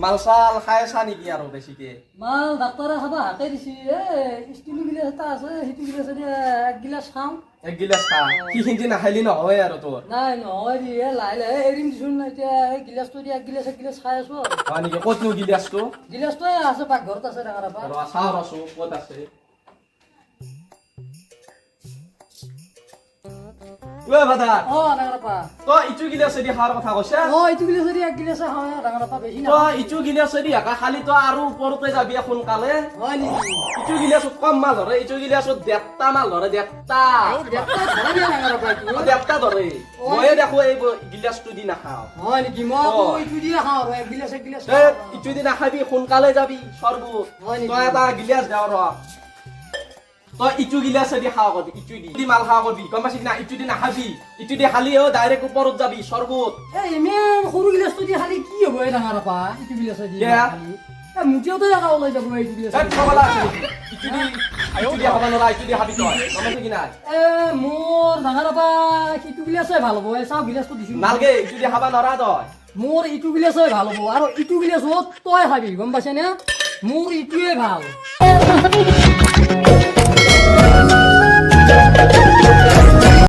মালসাল খাই আছা নেকি আৰু বেছিকে মাল ডাক্তৰে খাবা হাতে দিছি ষ্টিল গিলাচ এটা আছে সেইটো গিলাচ এক গিলাচ খাওঁ এক গিলাচ খা সিখিনি নাখাইলি নহয় আৰু তোৰ নাই নহয় দি লাহে লাহে এৰিম দিছোন এতিয়া এই গিলাচটো দি এক গিলাচ খাই আছো হয় নেকি ক'তনো গিলাচটো গিলাচটো আছে পাকঘৰত আছে ডাঙৰ আপা চাওঁ ৰচো ক'ত আছে বাধা ডাঙৰ আপা তই ইটো গিলাচেদি খাৱাৰ কথা কৈছা এইটো গিলাচেদি এক গিলাচ খাওঁ ডাঙৰ আপা বেছি না তই ইটো গিলাচেদি একা খালি তই আৰু ওপৰতে যাবি সোনকালে হয় নেকি ইটো গিলাচত কম মাল ধৰে ইটো গিলাচত দেপ্তা মাল ধৰে দেপ্তা দেপ্তা ধৰে ময়ে দেখো এই গিলাচটো দি নাখাওঁ হয় নেকি মই ইটো দি খাওঁ আৰু এক গিলাচ ইটো দি নাখাবি সোনকালে যাবি সৰ্বত তই এটা গিলাচ দেও ৰ তই ইটো গিলাচেদি খাওঁ কৰবি ইটো দি মাল খাওঁ কৰবি গম পাইছি না ইটো দি নাখাবি ইটো দি খালি ডাইৰেক্ট ওপৰত যাবি সৰ্বত ইমান সৰু গিলাচটো দি খালি কি হ'ব ডাঙৰ আপা ইটো গিলাচেদি মুঠিয়াতে একা ওলাই যাব এইটো গিলাচ ইটো দি খাব নোৱাৰা ইটো দি খাবি তই গম পাইছি কি নাই মোৰ ডাঙৰ আপা ইটো গিলাচে ভাল হ'ব চাওঁ গিলাচটো দিছো নালগে ইটো দি খাব নোৱাৰা তই মোৰ ইটো গিলাচে ভাল হ'ব আৰু ইটো গিলাচত তই খাবি গম পাইছে নে মোৰ ইটোৱে ভাল